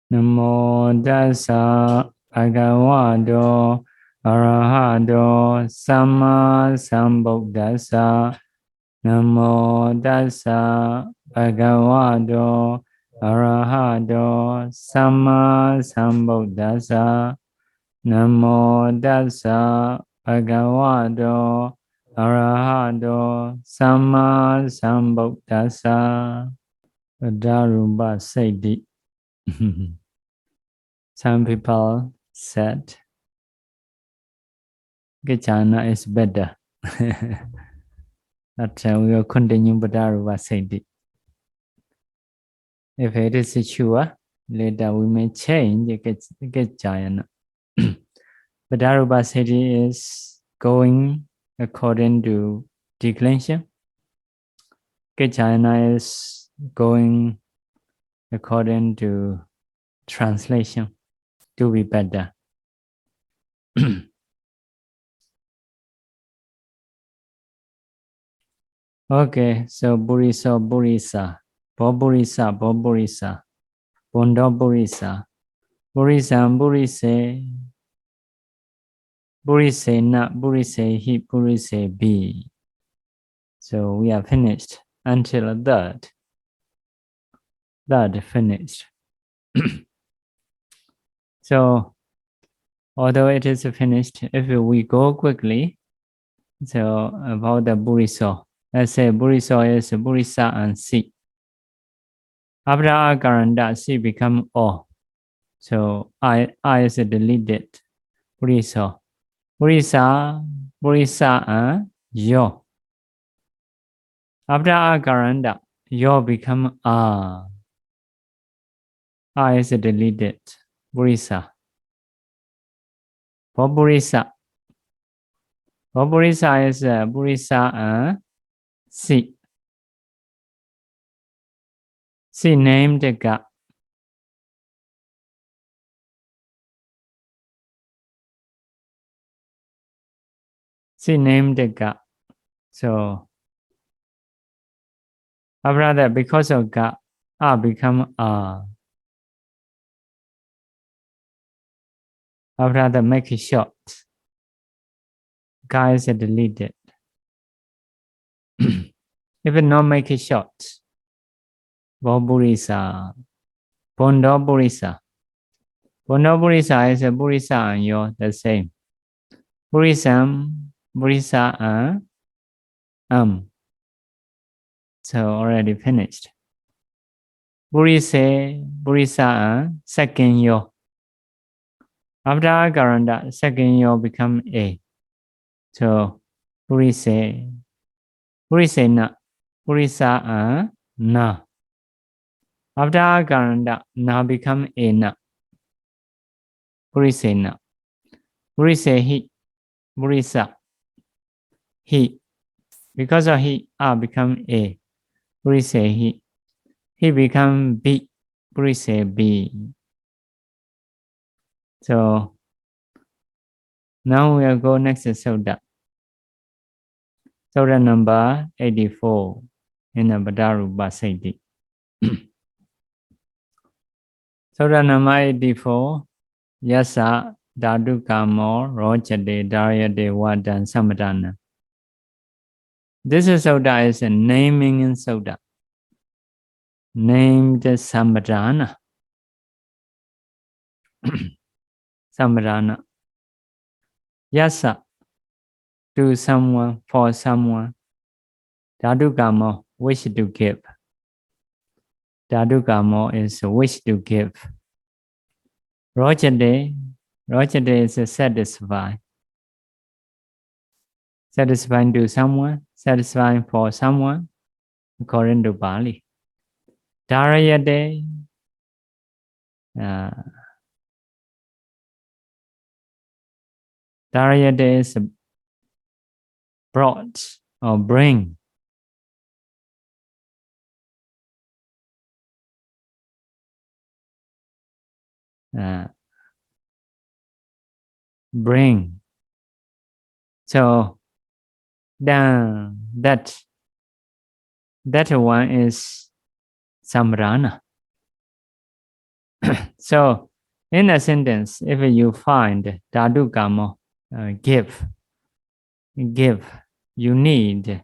Namo Tassa Bhagavato Arahato Samma Sambuddhassa. Namo Tassa Bhagavato Arahato Samma Sambuddhassa. Namo Tassa Bhagavato Arahato Samma Sambuddhassa. Padarūpasiddhi. Some people said Kaccāyana is better. But we will continue Padarūpasiddhi. If it is sure, later we may change Kaccāyana. Padarūpasiddhi is going according to declension. Kaccāyana is going according to translation to be better. Okay, so Purisa, Purisa, Bondo Purisa, Purise na, Purise he, Purise be. So we are finished until that finished. So although it is finished, if we go quickly, so about the Puriso, let's say Puriso is Purisa and C. Ablative C become O. So I is deleted. Puriso. Purisa and Yo. Ablative Yo become A. I is deleted. Purisa. For Purisa. For Purisa is Purisa and C. C named Ga. C named Ga. So after that, because of Ga, A become A. After that, make it short. Ga is deleted. If it not make it short, Purisa, Bondo Purisa. Bondo Purisa is a Purisa and Yo, the same. Purisa and So already finished. Purisa and second Yo. After Akāranta, second Yo become A. So Purisa na, Purisa and na. After Akāranta, na become A na. Purisa na. Purisa he, Purisa he. Because of he, A become A. Purisa he. He become B. Purisa B. So now we'll go next to Sutta. Sutta number 84 in the Padarūpasiddhi. Sutta number 84. Yasa Dhātukāmo Rojate Dharayate Vadan Samadana. This Sutta is a naming in Sutta. Named Samadana. Samadana. Yasa, to someone, for someone. Dhātukāmo, wish to give. Dhātukāmo is wish to give. Rojate is satisfy. Satisfying to someone, satisfying for someone, according to Pāli. Dharayate, Dharayate is brought or bring. Bring. So then that one is Samrana. So, in a sentence, if you find dhatu kama, give, you need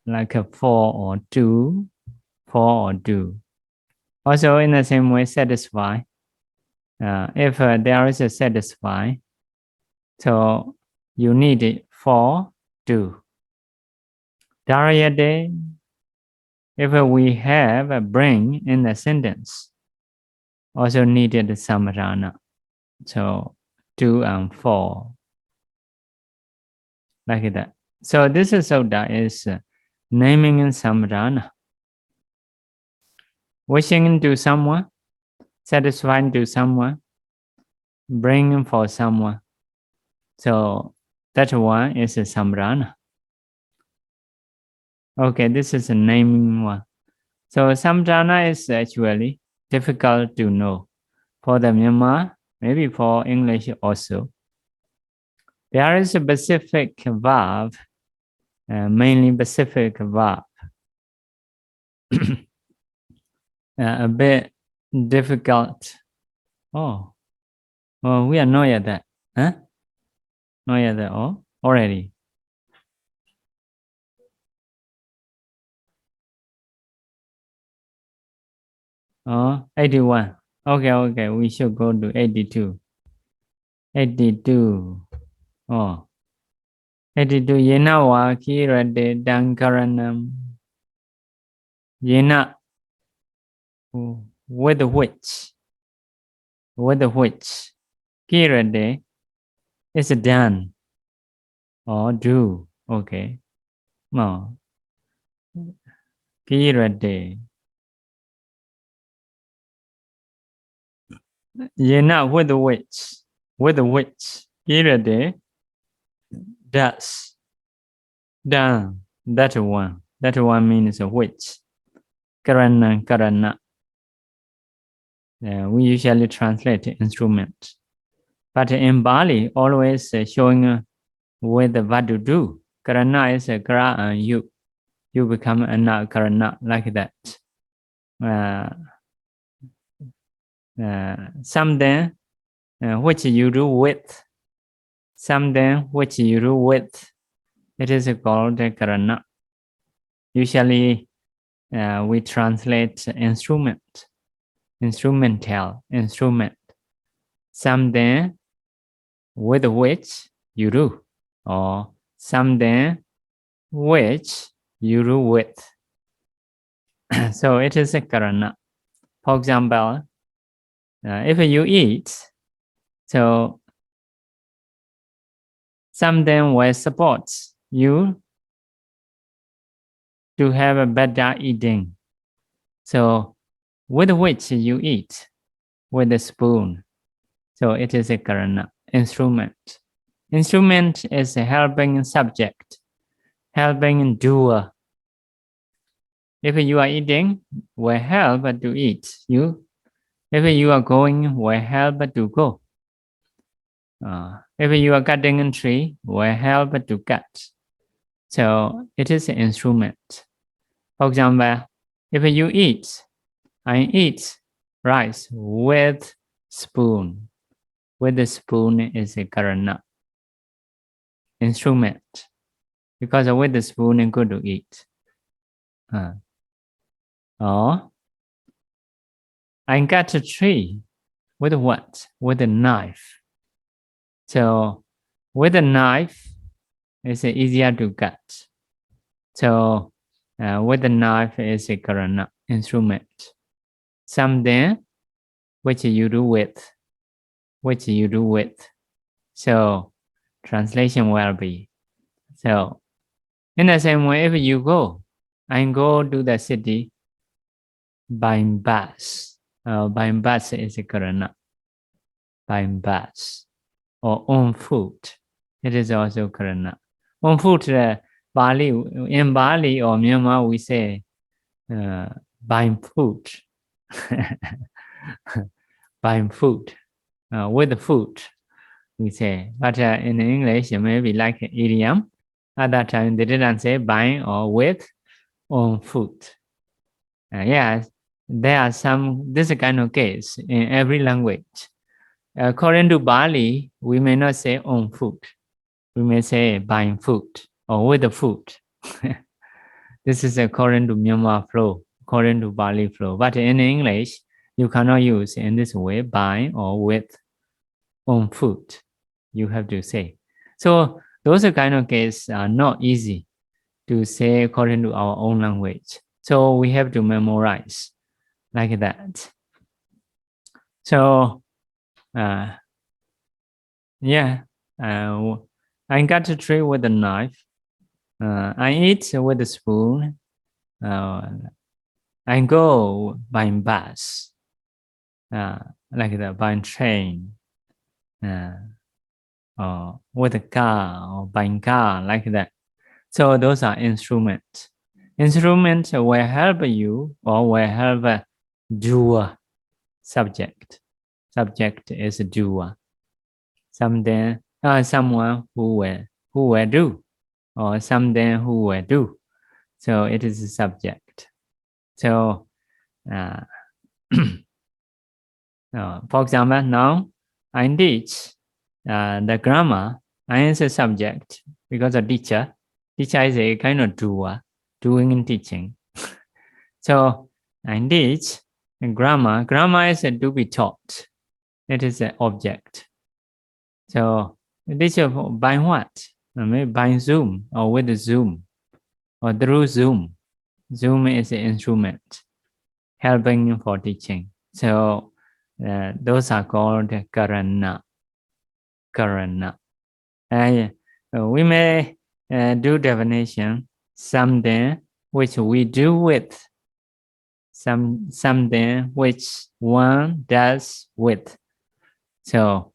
like a for or do. Also, in the same way, satisfy. If there is a satisfy, so you need it for do. Dharayate, if we have a bring in the sentence, also needed samarana. So do and for, like that. So this is sutta is naming in samarana. Wishing to someone, satisfying to someone, bringing for someone. So that one is a samarana. Okay, this is a naming one. So samarana is actually difficult to know. For the Myanmar, maybe for English also. There is a specific verb, mainly specific verb. A bit difficult. Oh, we are not yet that. Huh? Not yet that. Oh, already. Oh, 81. Okay, we should go to 82. 82. Oh. 82. Yena wa kirate dankaranam. Yena. With which. Kirate is done. Or do. Okay. No. Kirate. Yena with which. Kirate does. Done. That one means which. Karana. We usually translate instrument. But in Pāli, always showing with the what to do. Karana is a kara and you. You become a karana, like that. Something which you do with. Something which you do with. It is called karana. Usually we translate instrument. Instrumental. Something with which you do. Or something which you do with. So it is a karana. For example, if you eat, so something will support you to have a better eating. So with which you eat, with a spoon. So it is a karana, instrument. Instrument is a helping subject, helping doer. If you are eating, will help to eat. If you are going, will help to go. If you are cutting a tree, will help to cut. So it is an instrument. For example, if you eat, I eat rice with spoon. With the spoon is a karana. Instrument. Because with the spoon it's good to eat. Or I cut a tree with what? With a knife. So with a knife, it's easier to cut. So with a knife is a karana, instrument. Something which you do with. So translation will be. So in the same way, if you go, I go to the city by bus. By bus is a karana. By bus. Or on foot. It is also karana. On foot, Pāli, in Pāli or Myanmar, we say buying food. Buying food. With food, we say. But in English, maybe like idiom. At that time, they didn't say buying or with on foot. Yes, there are this kind of case in every language. According to Pāli, we may not say on foot. We may say buying food or with the food. This is according to Myanmar flow, according to Pāli flow. But in English, you cannot use in this way, by or with, on foot. You have to say. So those kind of cases are not easy to say according to our own language. So we have to memorize like that. So, yeah, I got to tree with a knife. I eat with a spoon. I go by bus, like that, by train, or with a car, or by car, like that. So those are instruments. Instruments will help you or will help a doer, subject. Subject is a doer. Someone who will do, or something who will do. So it is a subject. So, for example, now I teach the grammar. I am a subject because a teacher. Teacher is a kind of doer, doing and teaching. So I teach grammar. Grammar is to be taught. It is an object. So teach by what? Maybe by Zoom or with Zoom or through Zoom. Zoom is an instrument helping for teaching. So those are called Karana. Karana. We may do definition, something which we do with, something which one does with. So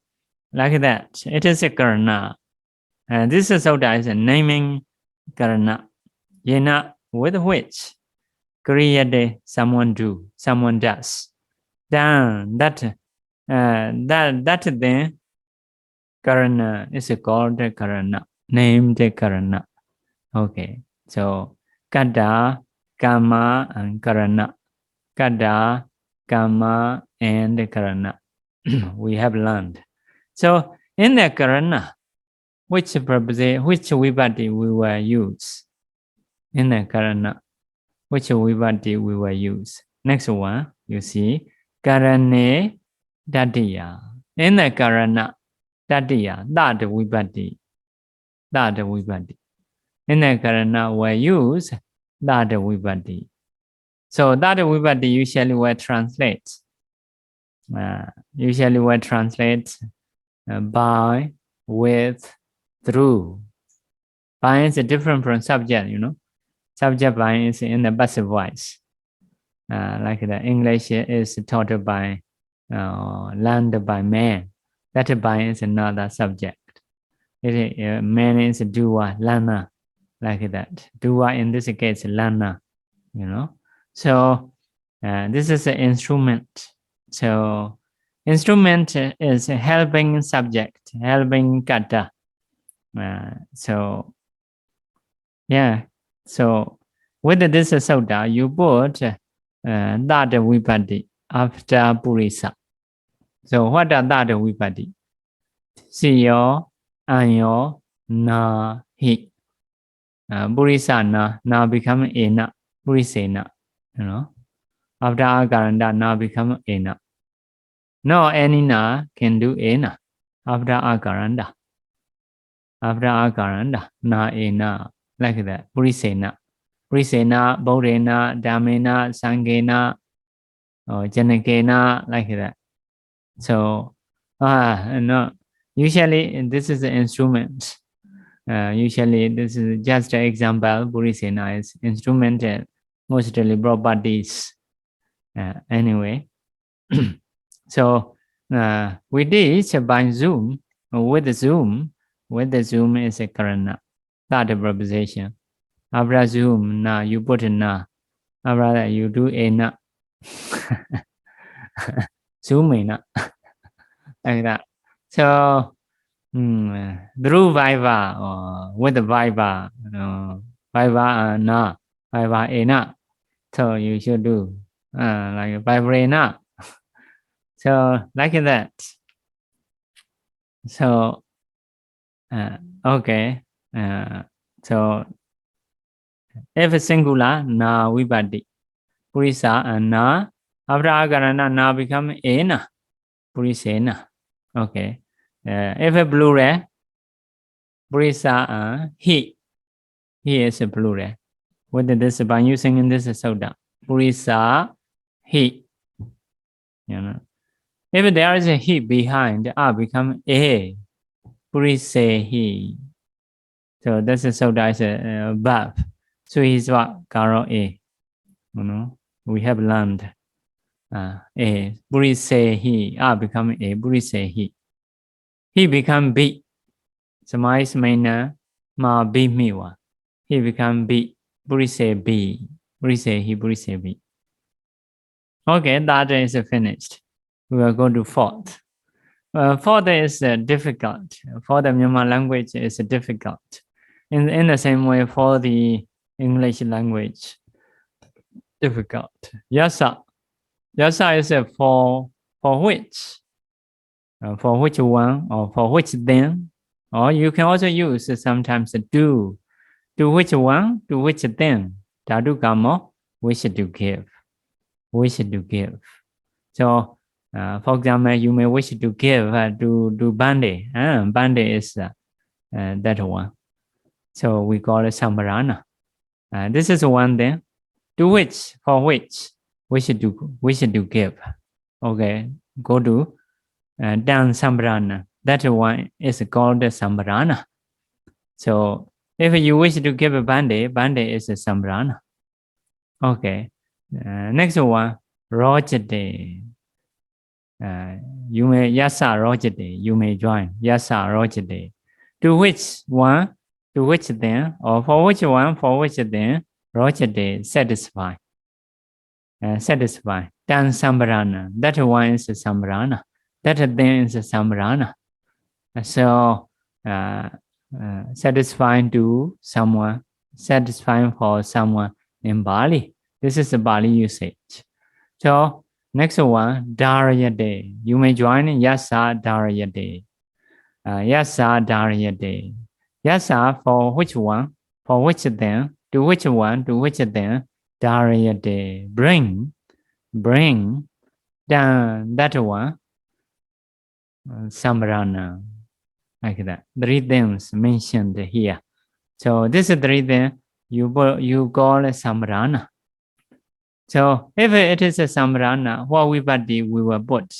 like that, it is a Karana. And this is sutta is a naming Karana. Yena, with which created someone do, someone does. Then that then Karana is called Karana, named Karana. Okay, so Kada, Kama, and Karana. Kada, Kama, and Karana. We have learned. So in the Karana, which vibhati we will use? In the Karana, which vibhati we will use? Next one, you see, Karane Dadiya. In the Karana, Dadiya, that vibhati. That vibhati. In the Karana, we use that vibhati. So that vibhati usually will translate. Usually will translate by, with, through. By is different from subject, you know. Subject by is in the passive voice. Like the English is taught by, learned by man. That by is another subject. Man is a doer, learner, like that. Doer in this case, learner, you know. So this is an instrument. So instrument is a helping subject, helping kata. So yeah. So with this sutta, you put that vibhati after purisa. So what are that vibhati? Siyo, anyo, na, hi. Purisa na become ena, purisena, you know. After akaranta, na become ena. No, any na can do ena after akaranta. After akaranta, na ena, like that. Purisena. Purisena, bodhena, dhammena, sanghena, or janakābhivaṃsa, like that. So, no. Usually, this is the instrument. Usually, this is just an example. Purisena is instrumental, mostly properties. Anyway, so we did by Zoom. With the Zoom is a karana. That proposition. After Zoom, na you put a na. After that, you do a na. Zoom na. Like that. So through Viva or with the Viva, Viva na, Viva ena. So you should do like vibrena. So like that. So okay. So if a singular na vibhati, purisa and na after akarana na become ena, purisena. Okay. If a plural, purisa and he is a plural. What is this by using in this soda? Purisa he. You know. If there is a he behind, become a. Purise he. So that's a soda is a verb. So he's what? Karo a. You know, we have learned a. Purise he. Become a. Purise he. He become b. Samais maina ma b miwa. He become b. Purise b. Purise he. Purise b. Okay, that is finished. We will go to fourth. Fourth is difficult. For the Myanmar language is difficult. In the same way for the English language, difficult. Yasa. Yasa is for which. For which one or for which then. Or you can also use sometimes do. Do which one, do which then. Dadu kamo, wish to give. Wish to give. So, for example, you may wish to give to Bande. Bande is that one. So we call it Sambarana. This is one thing. To which, for which, we should do give. Okay, go to Dan Sambarana. That one is called Sambarana. So if you wish to give a Bande, Bande is a Sambarana. Okay, next one, Rojade. You may Yasa Rojade. You may join Yasa Rojade. To which one? To which then? Or for which one? For which then? Rojade satisfy. Satisfy. Dan Sambarana. That one is Sambarana. That then is Sambarana. So satisfying to someone, satisfying for someone in Bali. This is the Bali usage. So next one, Darayade. You may join Yasa Darayade. Yasa Darayade. Yasa for which one? For which then? To which one? To which then? Darayade. Bring. Down that one. Sambarana. Like that. The rhythms mentioned here. So this is the rhythm you call Sambarana. So if it is a Sambarana, what we will put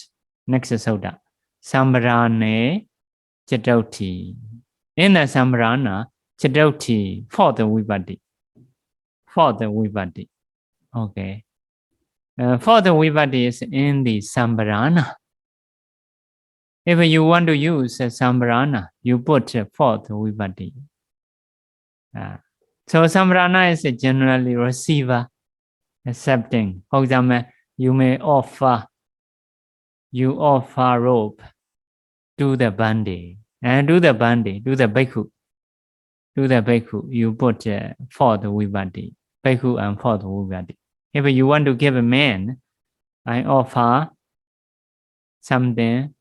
next soda. Sambarane Chadoti. In the Sambarana, Chadoti for the vibhati. For the vibhati. Okay. For the vibhati is in the Sambarana. If you want to use a Sambarana, you put for the vibhati. So Sambarana is generally receiver. Accepting. For example, you may offer rope to the bandi and do the bhikkhu. Do the bhikkhu, you put for the vibhati, bhikkhu and for the vibhati. If you want to give a man, I offer something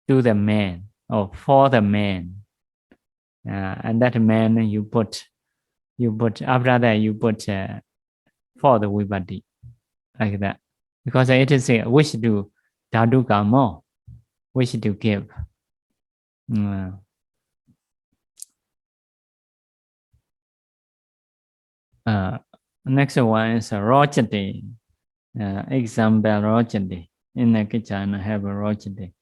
to the man or for the man, and that man you put after that you put for the vibhati. Like that, because it is a wish to dadu kamo, wish to give. Next one is Rojade. Example Rojade. In the Kaccāyana have a Rojade.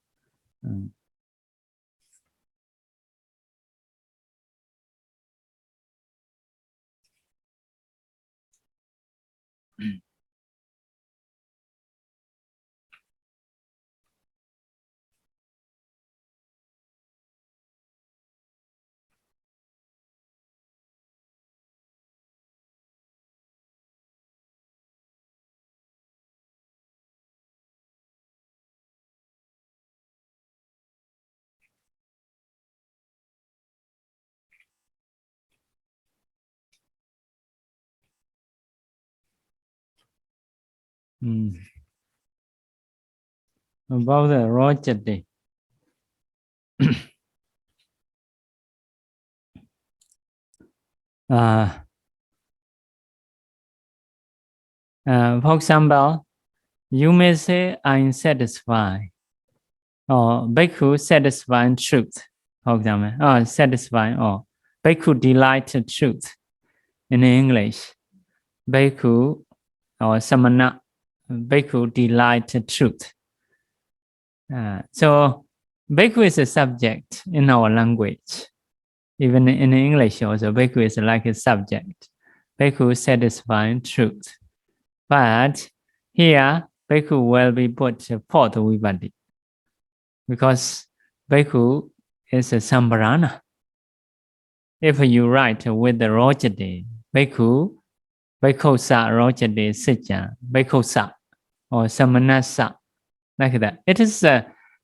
About the rojati. For example, you may say, I'm satisfied. Or Bhikkhu satisfying truth. For example, satisfying or Bhikkhu delighted truth. In English, Bhikkhu or Samana, Bhikkhu delighted truth. So Bhikkhu is a subject in our language. Even in English also, Bhikkhu is like a subject. Bhikkhu satisfying truth. But here, Bhikkhu will be put fourth vibhati. Because Bhikkhu is a sambarana. If you write with the rojati, Bhikkhu, Bhikkhosa rojati sitya, Bhikkhosa or samanasa, like that. It is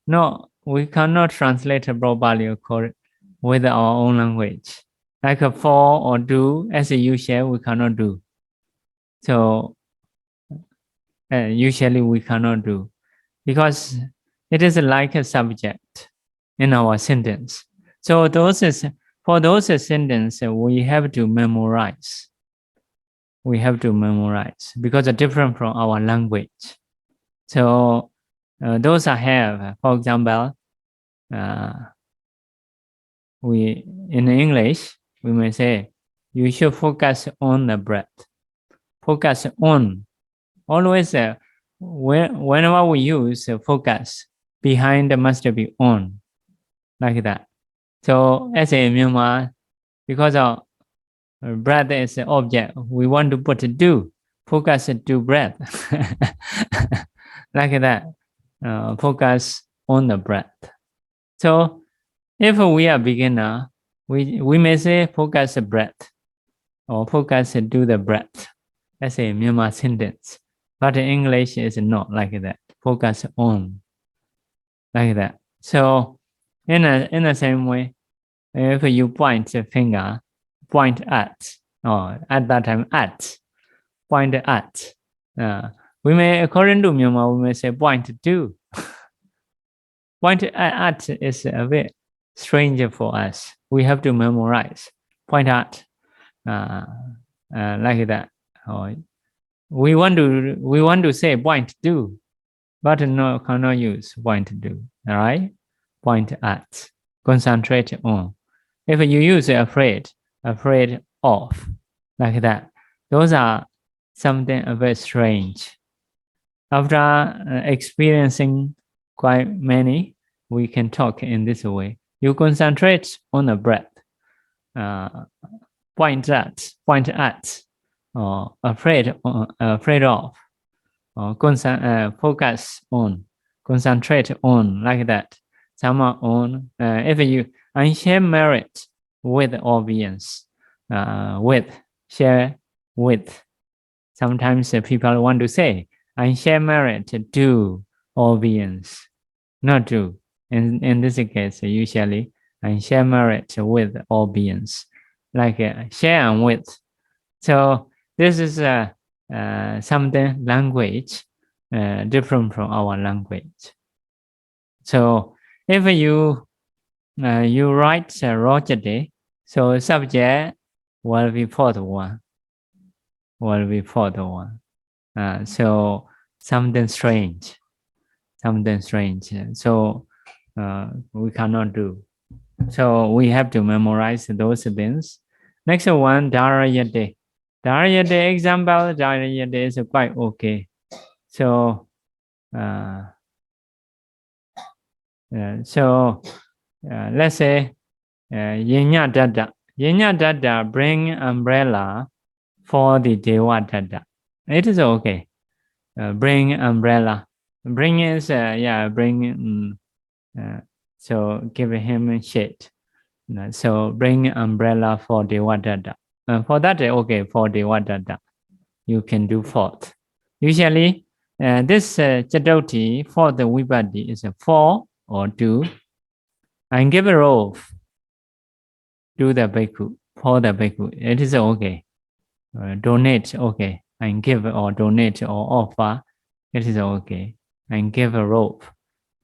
no, we cannot translate properly with our own language. Like a for or do, as a usual, we cannot do. So usually we cannot do because it is like a subject in our sentence. So for those sentences we have to memorize. We have to memorize because they're different from our language. So those I have, for example, we in English we may say you should focus on the breath. Focus on. Always whenever we use focus, behind must be on, like that. So as a Myanmar, because our breath is an object, we want to put do, focus to breath, like that. Focus on the breath. So if we are beginner, we may say focus the breath or focus to the breath as a Myanmar sentence. But in English is not like that. Focus on, like that. So in the same way, if you point the finger, point at, or at that time at, point at. We may, according to Myanmar, we may say point to. Point at is a bit strange for us. We have to memorize. Point at, like that. Or we want to say point to, but no, cannot use point to. All right, point at, concentrate on. If you use afraid of, like that, those are something a bit strange. After experiencing quite many, we can talk in this way. You concentrate on the breath. Point at, or afraid of, or focus on, concentrate on, like that. Some are on. If you share merit with audience, share with. Sometimes people want to say, I share merit to audience, not to. In this case, usually I share merit with audience, like share and with. So this is something language different from our language. So if you write rojati, so subject will be fourth one. So something strange. So we cannot do. So we have to memorize those things. Next one, Dharayate. Dharayate example, Dharayate is quite okay. So let's say Yinya Dada. Yinya Dada bring umbrella for the Dewa Dada. It is okay. Bring umbrella. Bring is bring. So give him shade. So bring umbrella for Dewa Dada. For that, okay, for Dewa Dada, you can do fourth. Usually, this Chadoti for the Vibhati is a 4 or 2. And give a robe to the Bhikkhu, for the Bhikkhu. It is okay. Donate, okay. And give or donate or offer it is okay. And give a rope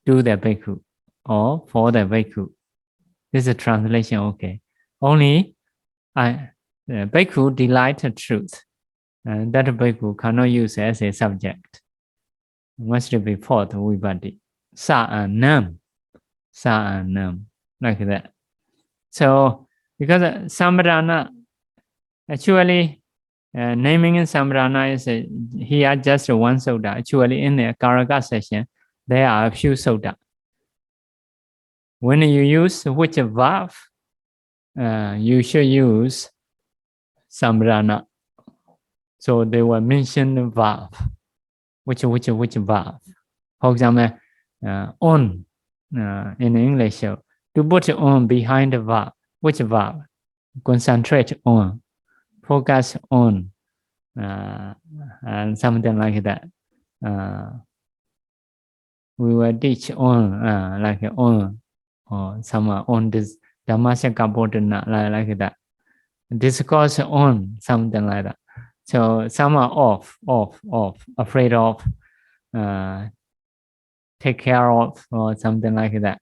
to the bhikkhu or for the bhikkhu. This is a translation, okay. Only bhikkhu delighted truth. And that bhikkhu cannot use as a subject. Must be fourth vibhati. Sa and nam. Sa and nam. Like that. So, because sambrana, actually, naming in sambrana is here just one sutta. Actually, in the Kāraka session, there are a few sutta. When you use which verb, you should use sambrana. So they will mention the verb. Which verb? For example, on in English, to put on behind the verb. Which verb? Concentrate on, focus on, and something like that. We will teach on, like on, or some on this Dhammasakapodana, like that. Discourse on, something like that. So some are off, afraid of, take care of, or something like that.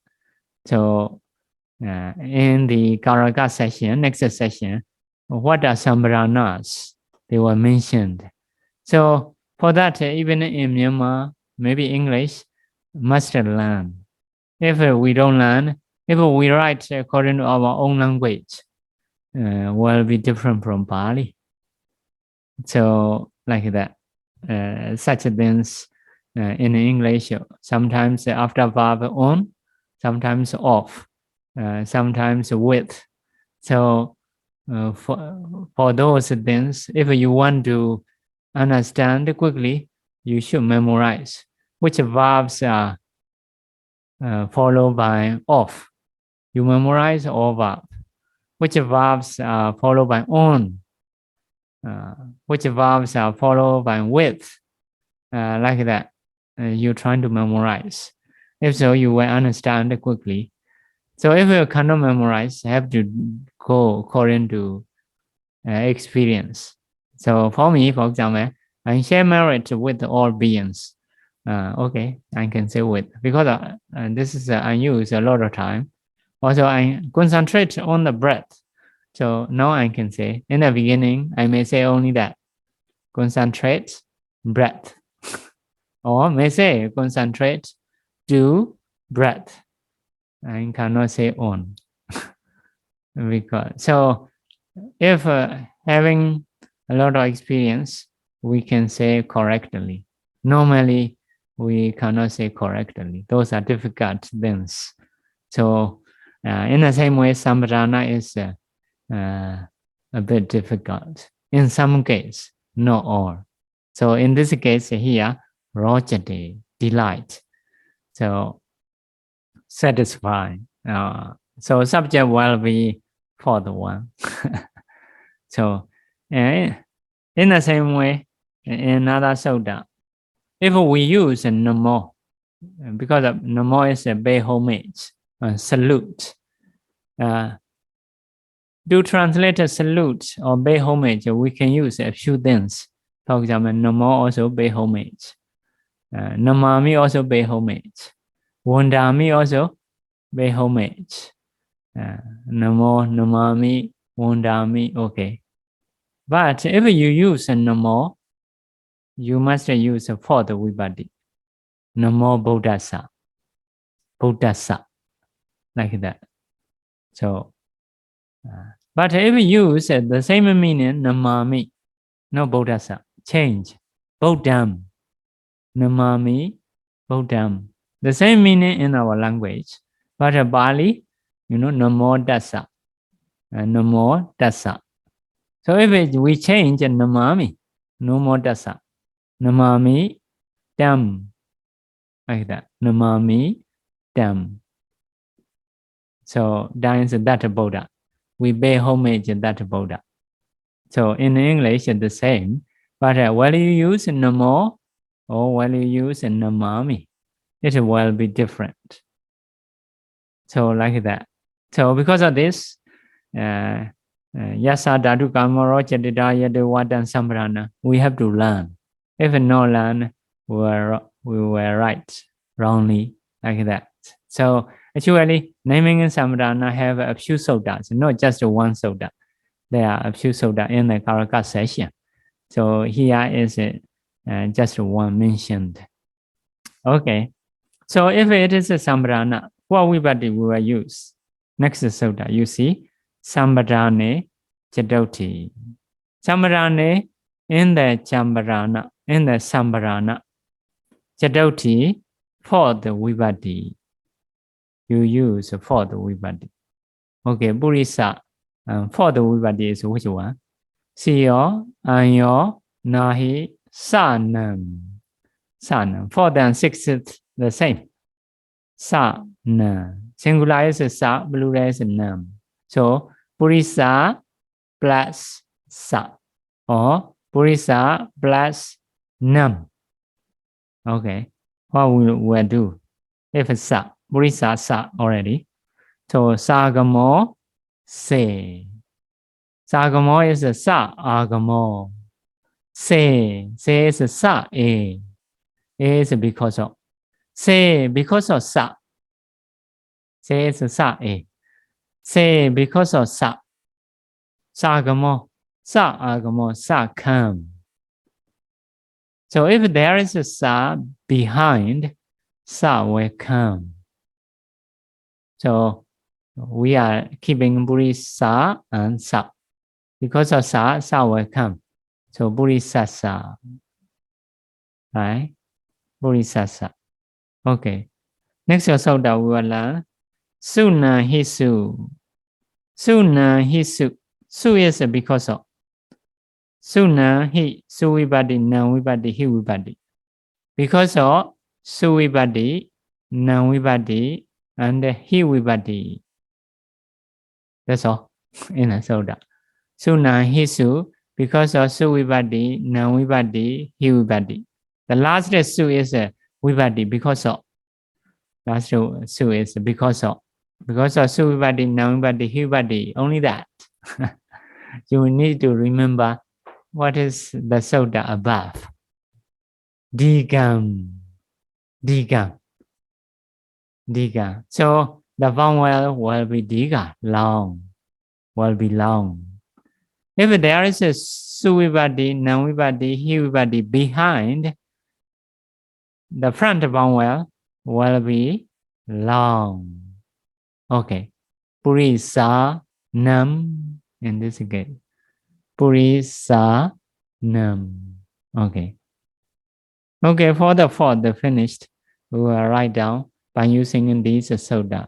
So in the Kāraka session, next session, what are sambranas? They were mentioned. So for that, even in Myanmar, maybe English, must learn. If we don't learn, if we write according to our own language, will be different from Pāli. So like that, such things in English, sometimes after verb on, sometimes off, sometimes with. So for those things, if you want to understand quickly, you should memorize which verbs are followed by off. You memorize all verbs. Which verbs are followed by on. Which verbs are followed by with. Like that. You're trying to memorize. If so, you will understand quickly. So if you cannot memorize, you have to go according to experience. So for me, for example, I share merit with all beings. Okay, I can say with, because this is I use a lot of time. Also, I concentrate on the breath. So now I can say, in the beginning, I may say only that. Concentrate, breath. Or may say, concentrate, do, breath. I cannot say on. Because, so if having a lot of experience, we can say correctly. Normally, we cannot say correctly. Those are difficult things. So in the same way, sambrana is a bit difficult. In some case, not all. So in this case here, rojate, delight. So satisfy. So subject will be for the one. So in the same way, in another sutta, if we use namo, because namo is a pay homage, salute. To translate a salute or pay homage, we can use a few things. For example, namo also pay homage. Namami also pay homage. Wandami also pay homage. Namo, namami, wandami, okay. But if you use a namo, you must use a fourth vibhati. Namo Buddhassa. Buddhassa. Like that. So, but if you use the same meaning, namami, no Buddhassa, change. Buddham. Namami, Buddham. The same meaning in our language. But Pāli, namo dassa. Namo dassa. So if we change namami, namo dassa. Namami dam. Like that. Namami dam. So that is that Buddha. We pay homage to that Buddha. So in English, it's the same. But when you use namo or when you use namami, it will be different. So like that. So because of this, yasa dhatu kamaro chatita yadu vatan sambrana, we have to learn. If not learn, we were right, wrongly, like that. So actually, naming and Samvarana have a few suttas, not just one sutta. There are a few suttas in the Kāraka session. So here is just one mentioned. Okay. So if it is a Samvarana, what vibhati we will use? Next sutta, you see, Samvarane Jadoti. Samvarane in the Chambarana, in the Samvarana. Jadoti for the vibhati. You use for the vibhati. Okay, Purisa. For the vibhati is which one? Siyo, Anyo, Nahi, Sanam. Sanam. 4 and 6 is the same. Sa, na. Singular is sa, plural is nam. So, Purisa plus sa. Or Purisa plus nam. Okay. What we will do? If it's sa, Purisa sa already. So, sagamo, se. Sagamo is a sa, agamo. Se is a sa, a. A is because of. Se because of sa. Se is a sa, a. Se because of sa. Sagamo, sa, agamo, sa, come. So if there is a sa behind, sa will come. So we are keeping Purisa and sa. Because of sa, sa will come. So Purisasa. Right? Purisasa. Okay. Next sutta we will learn Suna Hisu. Suna Hisu. Su is because of. Suna Hi. Su vibhati, nan vibhati, hi vibhati. Because of su vibhati, nan vibhati, and hi vibhati. That's all in a sutta. Suna Hisu. Because of su vibhati, nan vibhati, hi vibhati. The last su is vibhati, because of. Last su is because of. Because of su vibhati, nan vibhati, hi vibhati. Only that. You need to remember what is the sutta above. Digam. Digam. Diga. So the vowel will be diga, long. Will be long. If there is a su vibhati, nan vibhati, hi vibhati behind, the front vowel will be long. Okay. Purisa nam in this case. Purisa nam. Okay. Okay, for the fourth, the finished, we will write down by using these sutta.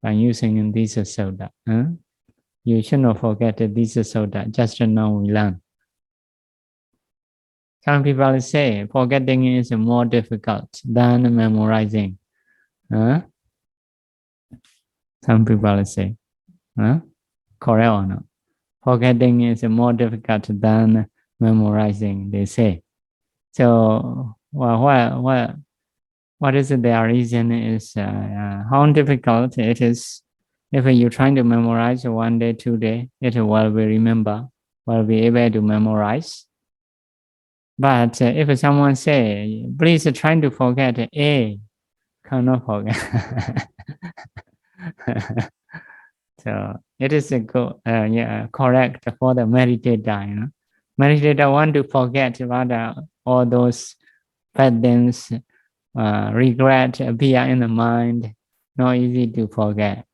By using these sutta. You should not forget these sutta. Just now we learn. Some people say forgetting is more difficult than memorizing. Some people say, correct or not? Forgetting is more difficult than memorizing, they say. So, what is their reason is how difficult it is. If you're trying to memorize 1 day, 2 days, it will be remember, will be able to memorize. But if someone say, please try to forget A, cannot forget. So it is a correct for the meditator. Meditator want to forget about all those bad things, regret appear in the mind. Not easy to forget.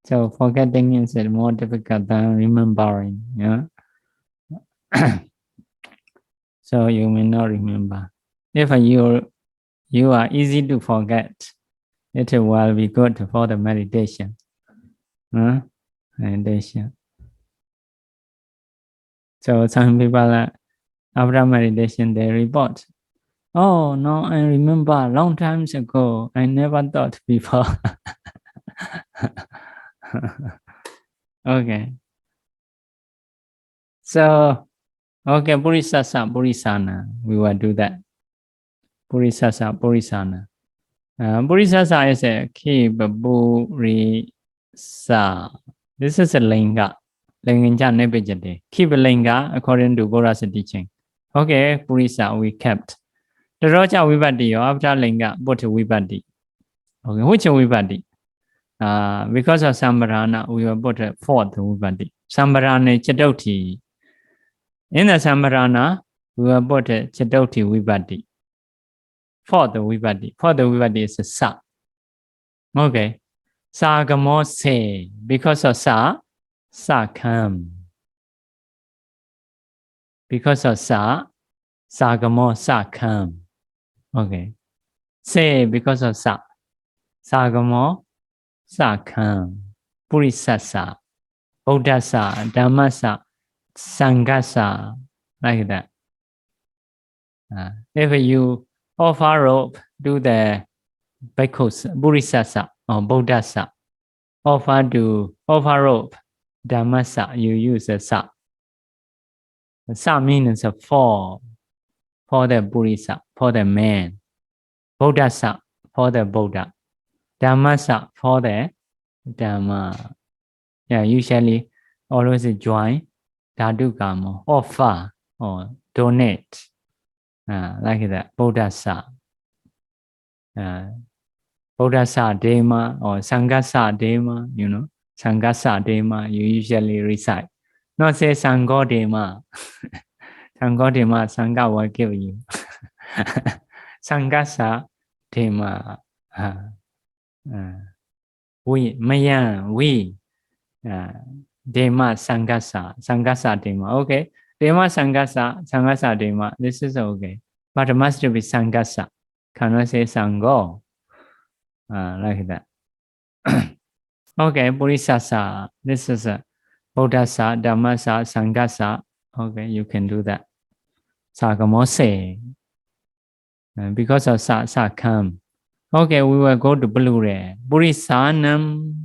So forgetting is more difficult than remembering. So you may not remember. If you are easy to forget, it will be good for the meditation. Meditation. So some people after meditation they report, oh no, I remember a long time ago. I never thought before. Okay. So okay, Purisasa, Purisana. We will do that. Purisasa, Purisana. Purisasa is a keep Purisa. This is a linga. Lenginja nebejade. Keep a linga according to Buddha's teaching. Okay, Purisa, we kept. The Roja Vibadi, after linga, but Vibadi. Okay, which Vibadi? Because of Sambarana, we were put a fourth Vibadi. Sambarana Chadoti. In the Sambarana, we were put a Chadoti Vibadi. Fourth Vibadi. Fourth Vibadi is a Sa. Okay. Sagamo se. Because of Sa come. Because of Sagamo Sa come. Okay. Say because of Sagamo Sa come. Purisāsa. Buddhasa. Dhammasa. Sanghasa. Like that. If you offer rope, do the bhikkhus, Purisāsa or Buddhasa. Offer rope, Dhammasa, you use a sa. Sa means a for the Purisa, for the man. Buddhasa, for the Buddha. Dhammasa, for the Dhamma. Yeah, usually always join Dhadukamo, offer or donate. Like that, Buddhasa. Buddhasa Dema or Sanghasa Dema, you know, Sanghasa Dema, you usually recite. Not say Sangho Dema. Sangho Dema, Sangha will give you. Sanghasa Dema. We. Dema Sanghasa. Sanghasa Dema. Okay. Dema Sanghasa. Sanghasa Dema. This is okay. But it must be Sanghasa. Cannot say Sangho. Like that. Okay, Purisāsa. This is a Buddhasa, Dhammasa, Sanghasa. Okay, you can do that. Sagamo se. Because of sa come. Okay, we will go to Plural. Purisānam.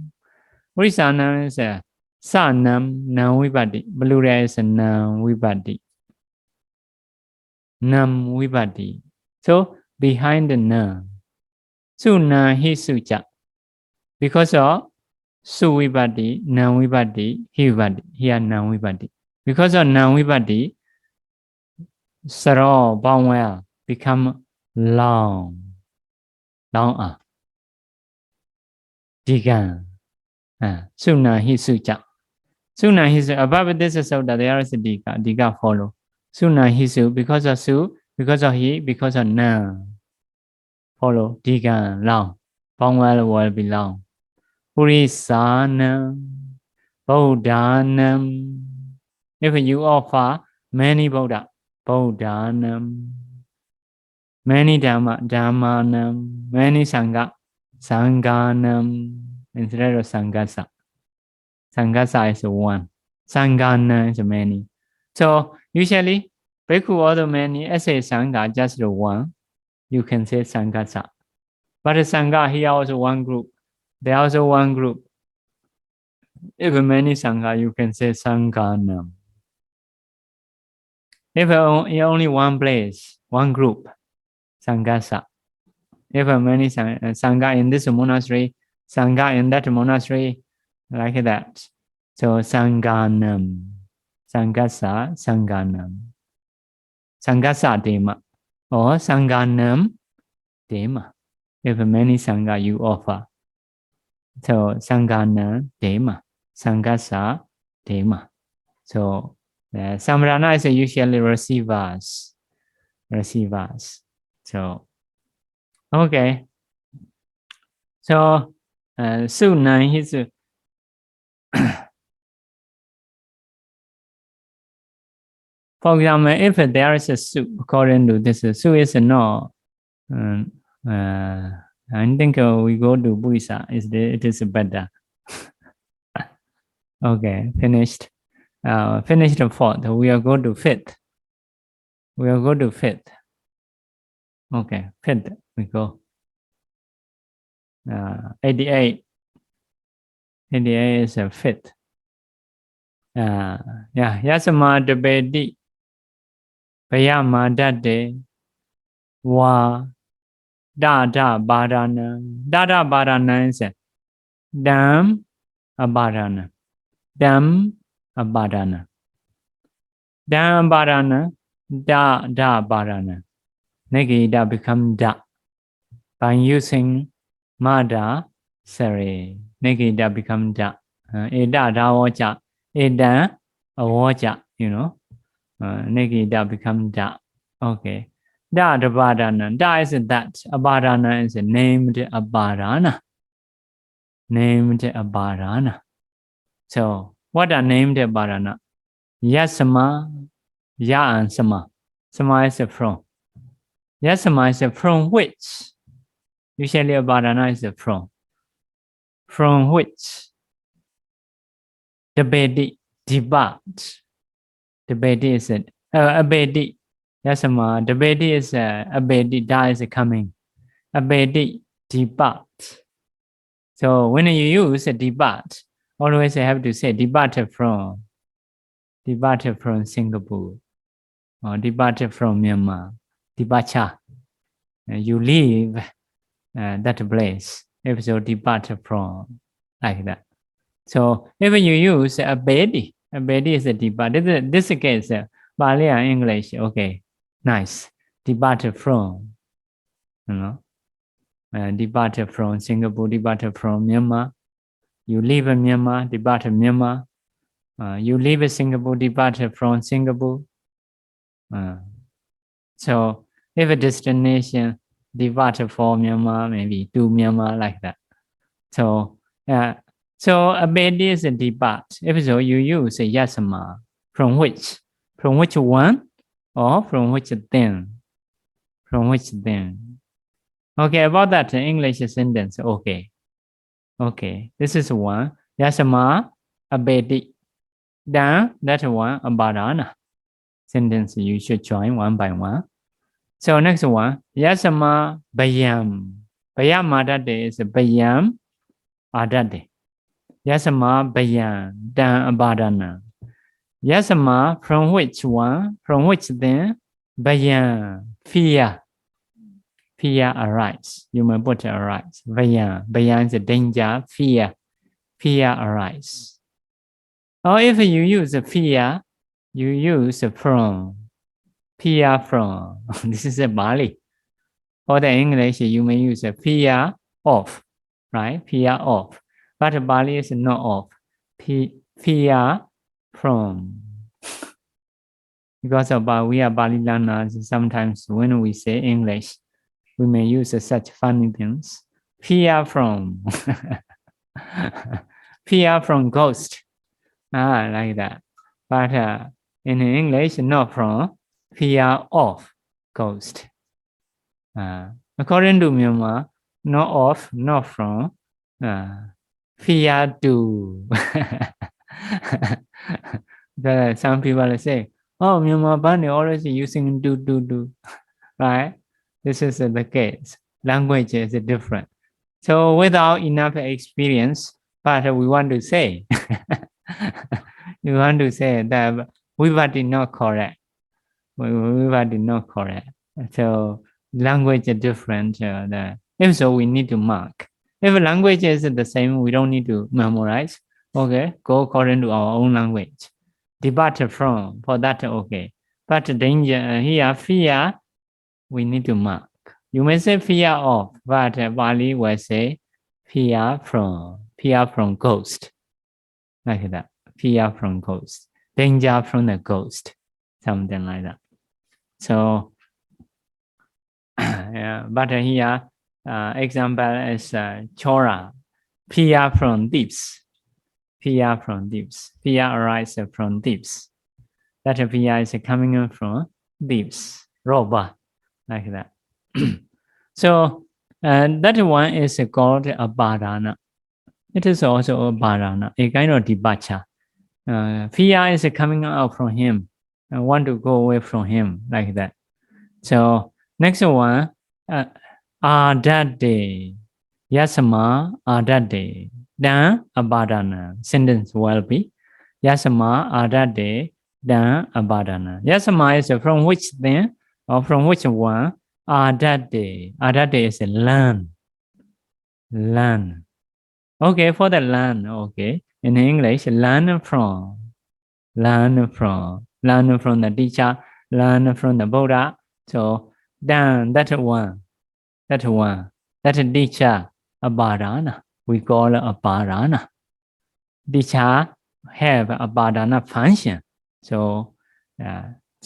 Purisānam is a Sanam, Noun Vibhati. Plural is a Noun Vibhati. Nam Vibhati. So, behind the Nam. Suna hi suja. Because of su vibhati, noun vibhati, hi vibhati. Here noun vibhati. Because of noun vibhati, saro, bawel, become long. Long. Digan. Suna hi suja. Suna hi suja. Above this is so that there is a diga. Diga follow. Suna hi su. Because of su, because of hi, because of noun. Follow, digan, long. Bawel will be long. Purisānam, Buddhanam. If you offer many Buddha, Buddhanam. Many Dhamma, Dhammanam. Many Sangha, Sanghanam. Instead of Sanghasa. Sanghasa is one. Sanghana is many. So, usually, Bhikkhu order many, as a Sangha, just the one. You can say Sanghasa. But the Sangha here also one group. There also one group. If many Sangha, you can say Sanghanam. If only one place, one group, Sanghasa. If many Sangha in this monastery, Sangha in that monastery, like that. So Sanghanam. Sanghasa, Sanghanam. Sanghasa Dema. Or Sanghanam Dema. If many Sangha you offer. So Sanghana Dema. Sanghasa Dema. So Samrana is usually receivers. Receivers. So okay. So Sunan is for example, if there is a su, according to this, su is a no. I think we go to Purisa. It is better. Okay, finished. Finished the fourth. We are going to fifth. We are going to fifth. Okay, fifth. We go. 88. 88 is a fifth. Yeah, Yasama Debedi. Payama Dade. Wa. Dada Badana. Dada Badana is a Dam Abadana. Dam Abadana. Dan Abadana, da Abadana. Negida become da. By using Mada Sari. Negida become da. Eda da waja. Eda a waja, you know. Negida become da. Okay. Da Abadana. Da is that. Abadana is named Abadana. Named Abadana. So, what are named Abadana? Yasama, Ya and Sama. Sama is from. Yasama is from which? Usually Abadana is from. From which? The Bedi, depart. The Bedi is Abedi. Yasama, the Bedi is Abedi, da is coming. Abedi, depart. So when you use a depart, always have to say departed from Singapore, or departed from Myanmar, departure. You leave that place, if so departed from, like that. So if you use abedi is a depart. This case, Pāli and English, okay, nice. Departed from, you know. Departed from Singapore, departed from Myanmar. You leave Myanmar, departed Myanmar. You leave Singapore, departed from Singapore. So if a destination departed from Myanmar, maybe to Myanmar, like that. So abedi is a depart. If so, you use a yasama. From which? From which one? Or from which then? From which then? Okay, about that English sentence. Okay. This is one. Yasama abedi. Then that one abadana. Sentence you should join one by one. So next one. Yasama bayam. Bayam adade is bayam adade. Yasama bayam. Then abadana. Yasama from which one? From which then? Bayam. Fear. Fear arise. You may put arise. Bayam. Bayam is a danger. Fear. Fear arise. Or if you use fear, you use from. Fear from. This is a Pāli. For the English, you may use a fear of. Right? Fear of. But Pāli is not of. Fear from. Because of we are Pāli learners, sometimes when we say English, we may use such funny things. Fear from. Fear from ghost. Like that. But in English, not from. Fear of ghost. According to Myanmar, not of, not from. Fear to. Some people say, oh, Myanmar Bani always using do. Right? This is the case. Language is different. So without enough experience, but we want to say, we want to say that vibhati not correct. Vibhati not correct. So language is different. If so, we need to mark. If language is the same, we don't need to memorize. Okay, go according to our own language. Depart from, for that, okay. But danger here, fear, we need to mark. You may say fear of, but Pāli will say fear from ghost. Like that. Fear from ghost. Danger from the ghost. Something like that. So, yeah, but here, example is chora. Fear from thieves. Fear from thieves. Fear arises from thieves. That fear is coming from thieves. Robber. Like that. So that one is called a Abadana. It is also a Abadana, a kind of departure. Fear is coming out from him. I want to go away from him, like that. So next one, adade. Yasama adade. Then Abadana. Sentence will be Yasama adade. Then Abadana. Yasama is from which then, or from which one? Adade. Adade is learn. Learn. Okay, for the learn, okay. In English, learn from. learn from the teacher, learn from the Buddha. So then that teacher, Abharana, we call it Abharana. Teacher have a Abharana function. So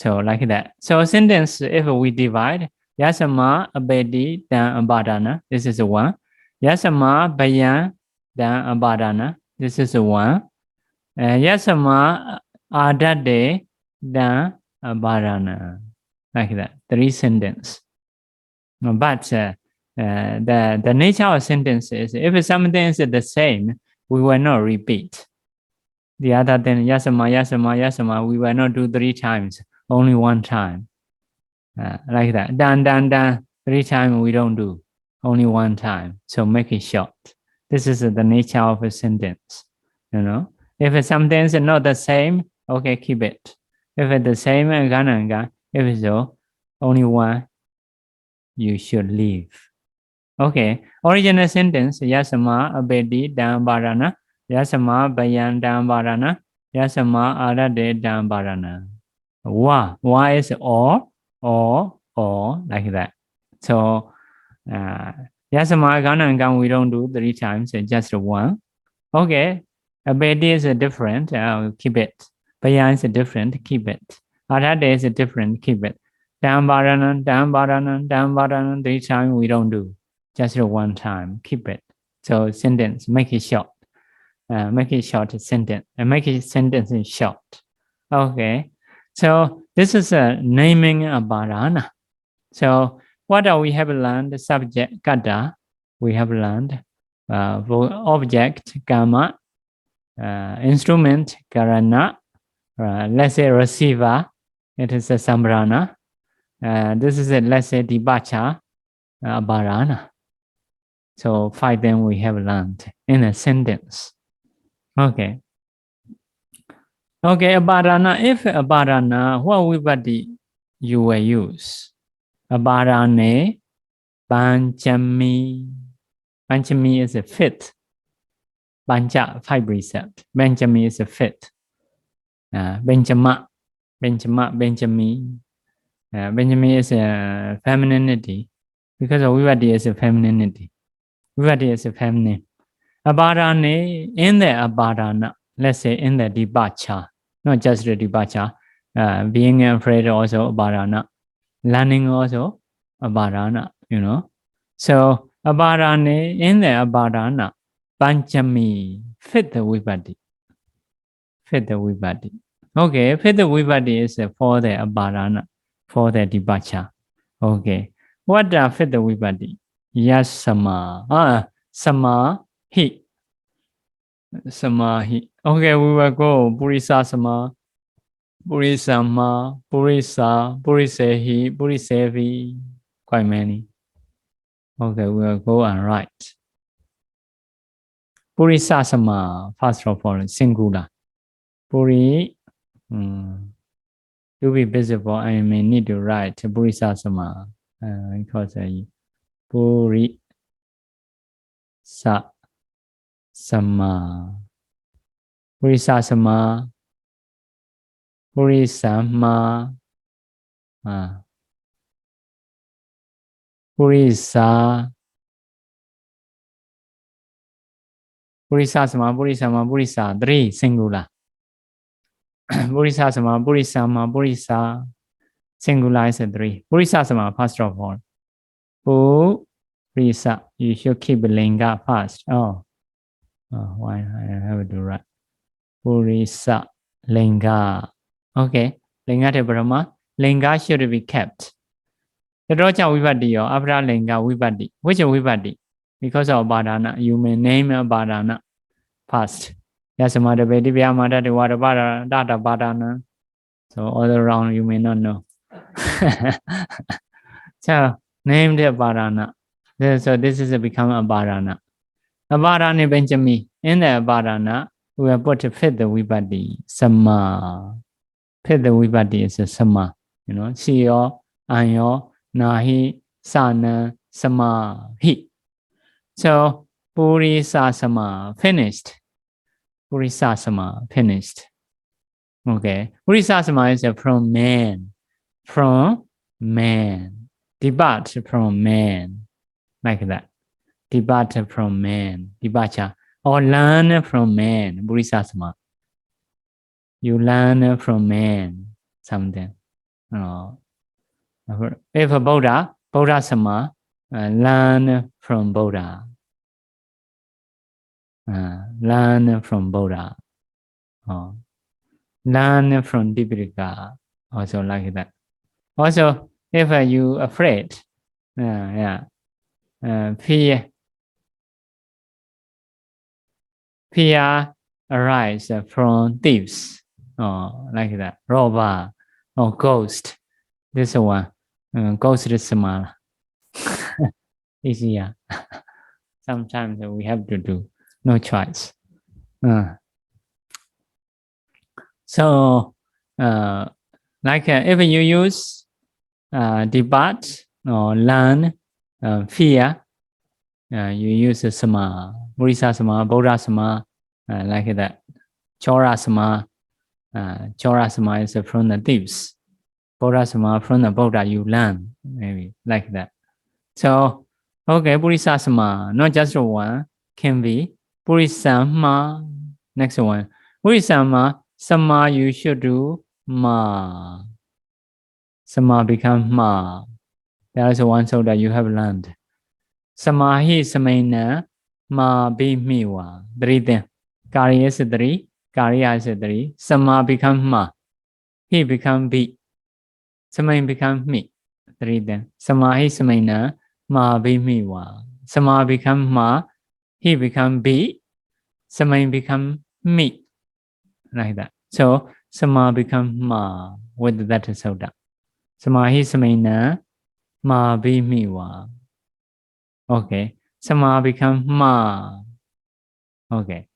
like that. So sentence, if we divide, Yasama, Abedi, then Abharana, this is one. Yasama, Bayan, then Abharana, this is one. Yasama, Adade, then Abharana, like that. 3 sentences. But the nature of sentence is, if something is the same, we will not repeat. The other than yasama, we will not do 3 times, only 1 time. Like that. Dan, 3 times we don't do, only 1 time. So make it short. This is the nature of a sentence. You know, if something is not the same, okay, keep it. If it's the same, if it's so, only 1, you should leave. Okay, original sentence, Yasama, Abedi, Dan Barana, Yasama, Bayan, Dan Barana, Yasama, Arade, Dan Barana. Wa is or, like that. So, Yasama, Gana, we don't do 3 times, just 1. Okay, Abedi is different, keep it. Bayan is different, keep it. Arade is different, keep it. Dan Barana, 3 times we don't do. Just 1 time, keep it. So sentence, make it short. Make it short sentence, and make it sentence short. Okay, so this is a naming a Abharana. So what do we have learned? Subject, Kada. We have learned object, Kama. Instrument, Karana. Let's say receiver, it is a Sambrana. This is a, let's say, Dibacha, Abharana. So 5 then we have learned in a sentence. Okay. Okay, Abharana. If Abharana, what vibhati you will use? Abharane, Panchami. Panchami is a 5th. Pancha, 5 precept. Panchami is a 5th. Benchama. Benchami. Benchami is a femininity. Because of vibhati is a femininity. Vibhati is a feminine. Abharane, in the Abharana, let's say in the Dibacha, not just the Dibacha, being afraid also Abharana, learning also Abharana, you know. So Abharane, in the Abharana, Panchami, 5th vibhati. 5th vibhati. Okay, 5th vibhati is for the Abharana, for the Dibacha. Okay, what are 5th vibhati? Yasama, Samahi. Samahi. Okay, we will go Purisāsama, Purisama, Purisa, Purisehi, Purisevi. Quite many. Okay, we will go and write. Purisāsama, first of all, singular. Puri, to be visible, I may need to write Purisāsama, because Puri. Sama. Purisāsama. Purisama. Purisa. Purisāsama, Purisa. 3 singular. Purisāsama, Purisa. Singular is 3. Purisāsama, first of all. Purisa. You should keep linga first. Why I have to write Purisa linga. Okay, linga de Brahma. Linga should be kept. The Roja vibhati or Abra linga vibhati. Which vibhati? Because of Abharana, you may name a Abharana first. Yasamada Vedivya Mada de Vadabara Data Badana. So all around you may not know. So name the Abharana. So this is become Abharana. Abharana Benjami. In the Abharana, we will put 5th vibhati. Sama. 5th vibhati is a sama. You know, siyo, anyo, nahi, sana, sama, hi. So Purisāsama, finished. Purisāsama, finished. Okay. Purisāsama is from man. From man. Depart from man. Like that. Depart from man. Departure. Or learn from man. Purisāsama. You learn from man. Something. If a Buddha, Buddha-sama, learn from Buddha. Learn from Buddha. Learn from Tipika. Also like that. Also, if you afraid, fear arise from thieves, like that, robber or ghost. This one, ghost is small. Easier. Sometimes we have to do, no choice. So, like if you use depart or learn, fear, you use sama, Purisāsama, Buddhāsama, like that. Chorasama, Chorasama is from the thieves. Buddhāsama from the Buddha you learn, maybe like that. So, okay, Purisāsama, not just one, can be Purisāma. Next one, Purisāma, sama you should do ma. Sama become ma. There is one so that you have learned. Samahi samaina ma be miwa. 3 then. Kari is 3. Kariya is 3. Sama become ma. He become be. Samain become me. 3 then. Samahi samaina ma be miwa. Sama become ma. He become be. Samain become me. Like that. So sama become ma with that soda. Samahi samaina ma be miwa. Okay. Sama become ma. Okay.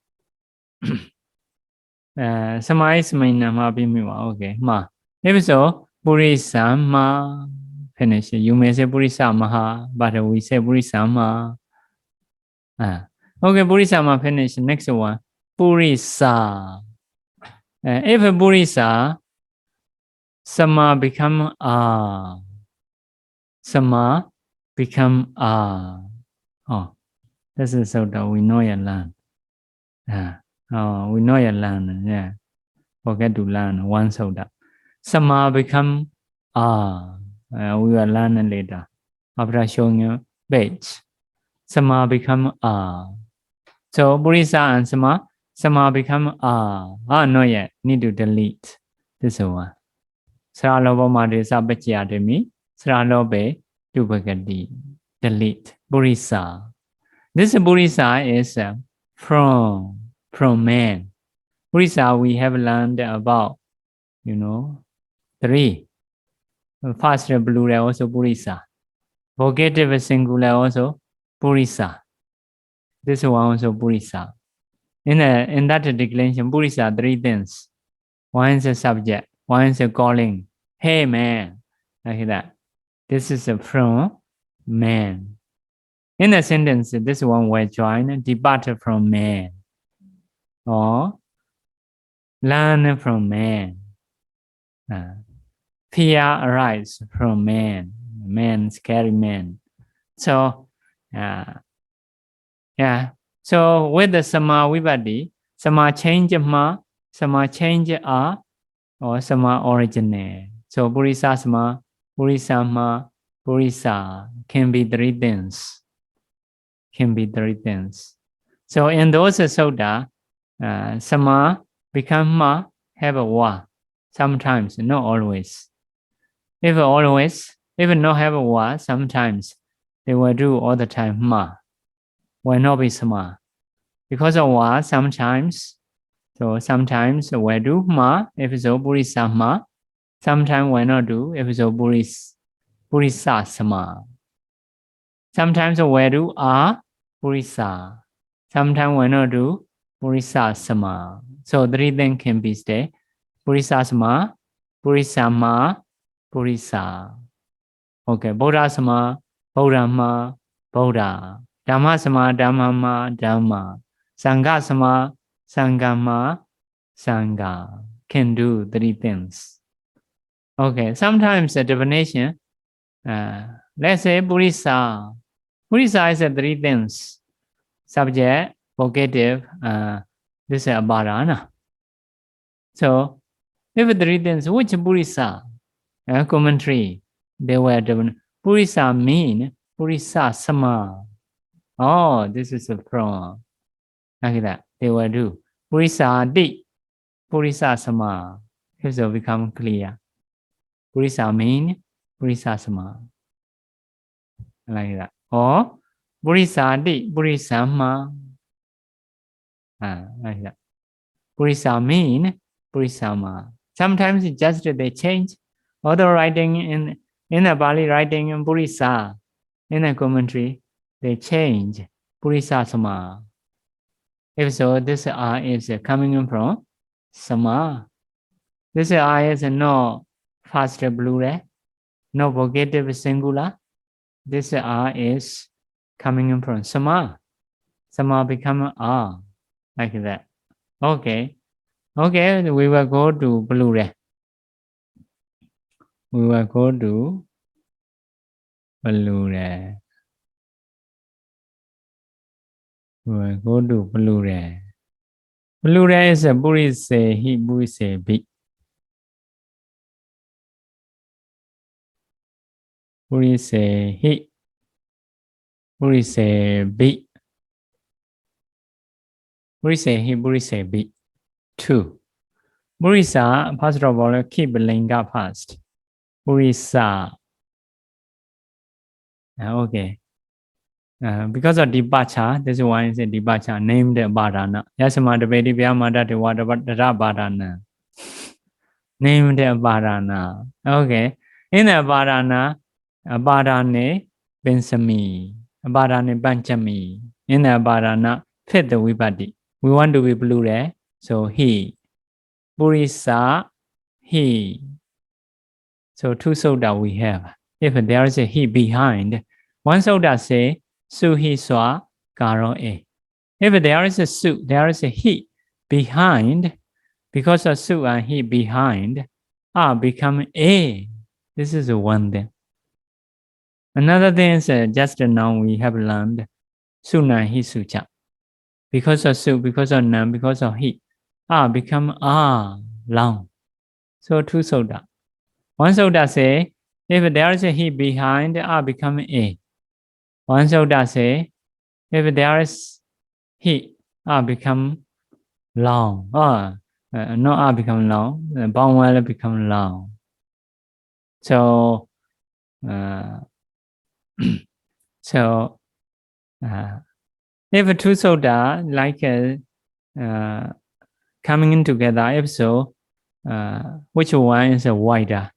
Samahi samaina ma be miwa. Okay. Ma. If so, Purisāma. Finish. You may say Purisāmaha, but we say Purisāma. Okay, Purisāma finish. Next one. Purisā. If Purisā, sama become a. Sama become a. Oh, this is so that we know you learn. We know you learn. Yeah. Forget to learn one so that. Sama become a. We will learn later. After showing you page. Sama become a. So Purisā and sama become a. Not yet. Need to delete. This one. Saralopa madrisa bacchiyatimi. Saralope dupagati. Delete. Purisā. This Purisā is from man. Purisā we have learned about, 3. First plural also Purisā. Vocative singular also Purisā. This one also Purisā. In that declension, Purisā 3 things. One is a subject, one is a calling. Hey man, like that. This is from man. In the sentence, this one will join depart from man or learn from man. Fear arise from man. Man, scary man. So, So with the sama vibhati, sama change ma, sama change a, or sama original. So Purisāsama, Purisāma, Purisā can be 3 things. Can be 3 things. So in those soda, sama become ma, have a wa. Sometimes, not always. If not have a wa, sometimes they will do all the time ma. Will not be sama. Because of wa, sometimes will do ma, if so Purisāma. Sometimes will not do, if so Purisāsama. Sometimes will do a Purisā. Sometimes will not do Purisāsama. So 3 then can be stay. Purisāsama, Purisāma, Purisā. Okay, Buddhāsama, Buddhāma, Buddha. Dhammāsama, Dhammāma, Dhamma. Saṅghāsama, Saṅghāma, Saṅgha. can do 3 things. Okay, sometimes the definition, let's say Purisa. Purisa is 3 things. Subject, vocative, this is Abarana. So, if 3 things, which Purisa? Commentary, they were given. Purisa mean Purisa Sama. Oh, this is a from. Like that, they will do. Purisādigaṇa, Purisa Sama. This will become clear. Purisa mean Purisa Sama. Like that. Or Purisādigaṇa, Purisama. Like that. Purisa mean Purisama. Sometimes it's just they change. Although writing in the Pāli writing in Purisa, in the commentary, they change Purisa Sama. If so, this R is coming from Sama. This R is no first plural, no vocative singular. This R is coming from Sama. Sama become R, like that. Okay. Okay, we will go to plural. We will go to plural. We will go to plural. Plural is a Purisehi, Purisebi. Purisehi, Purisebi. Purisehi, Purisebi. 2. Purisa, first of all, keep linga first. Purisa. Okay. Because of departure, this one is a departure named Badana. Yasama the Vedi Vyamada the water Badana. Named Badana. Okay. In a Badana, a Badane Bensami, a Badane Banchami. In a Badana, fit the Vipati. We want to be plural, so he. Purisa, he. So 2 soda we have. If there is a he behind, 1 soda say, su he swa karo e. If there is a su, there is a he behind, because of su and he behind, become a. This is one thing. Another thing is just now we have learned su na he su cha. Because of su, because of nan, because of he, become long. So 2 soda. 1 soda say, if there is a he behind, become a. 1 soda say, if there is he, become long. No, become long. Bound will become long. So, if 2 soda like coming in together, if so, which one is wider?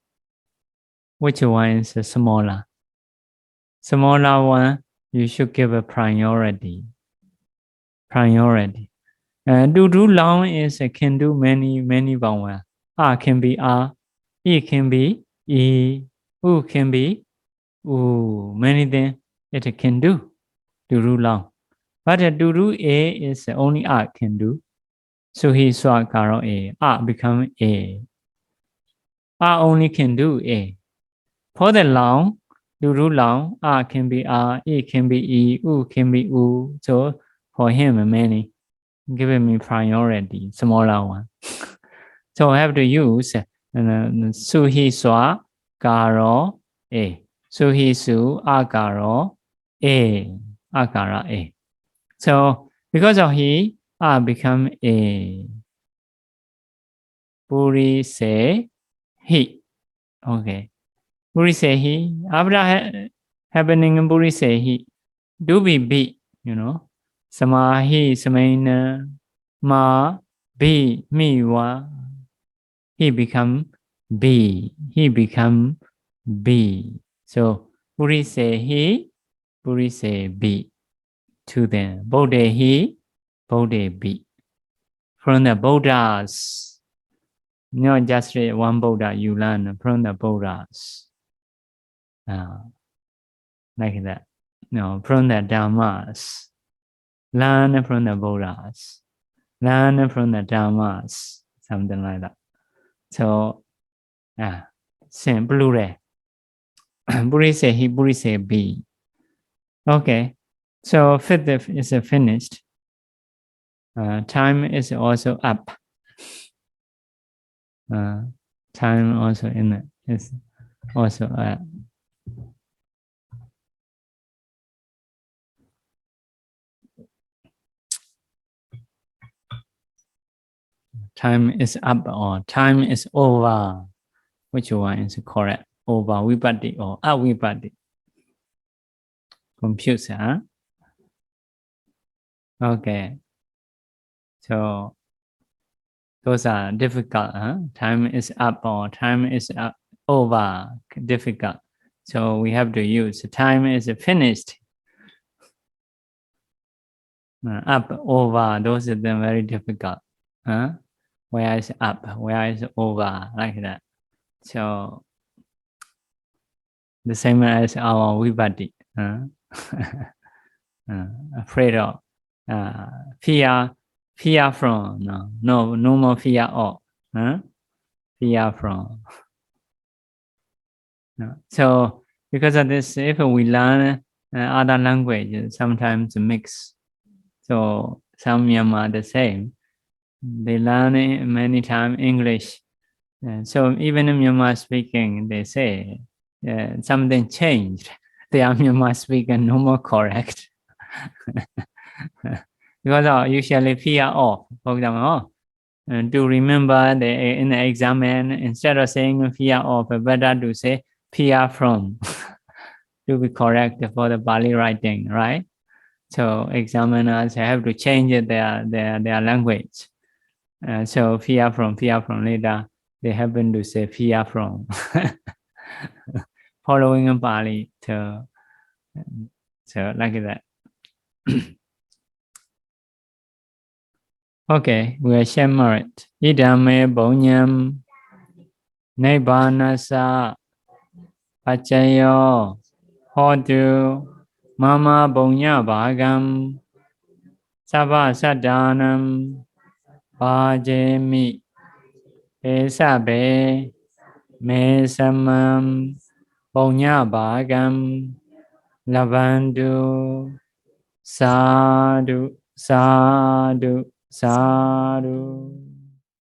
Which one is smaller? Smaller one, you should give a priority. Priority. Do long is can do many vowels. Can be E can be E, U can be U. Many things it can do. Do long. But do A is only can do. So he saw karo A. Become A. Only can do A. For the long, do long, can be E can be E, U can be U. So for him, many. Giving me priority, smaller one. So I have to use su he swa karo A. Su he su akaro A. Akara A. So because of he, become A. Purisādigaṇa. Okay. Purisādigaṇa. After happening in Purisādigaṇa, do be B, Samahi, Samaina, Ma, B, Miwa. He become B. He become B. So Purisādigaṇa, Purisādigaṇa. To them. Bodhi, Bodhi B. From the Buddhas. Not just one Buddha you learn from the Buddhas. Like that. No, from the Dhammas. Learn from the Buddhas. Learn from the Dhammas. Something like that. So, same plural. Purisahi, Purisabi. Okay. So fifth is finished. Time is also up. Time also in it is also up. Time is up or time is over. Which one is correct? Over vipatti or avipatti? Confused, huh? Okay. So those are difficult, huh? Time is up or time is up, over, difficult. So we have to use time is finished. Up, over, those are them very difficult. Huh? Where is up? Where is over? Like that. So the same as our vipatti. Afraid of, fear from, no more fear of, fear from. So because of this, if we learn other languages, sometimes mix. So some Myanmar the same. They learn many times English. So even in Myanmar speaking, they say something changed. They are Myanmar speaking no more correct. Because usually fear of, for example, to remember in the exam, instead of saying fear of, better to say fear from to be correct for the Pāli writing, right? So examiners have to change their language. So fear from later, they happen to say fear from. Following a Pāli, so like that. Okay, we are sharing. Idame bonyam Nibbanasa Paccāyo Hotu Mama Bonya Bhagam Sabha Sadanam Bhajemi Esabe Mesamam Bonya Bhagam Lavandu Sadhu Sadhu Sadhu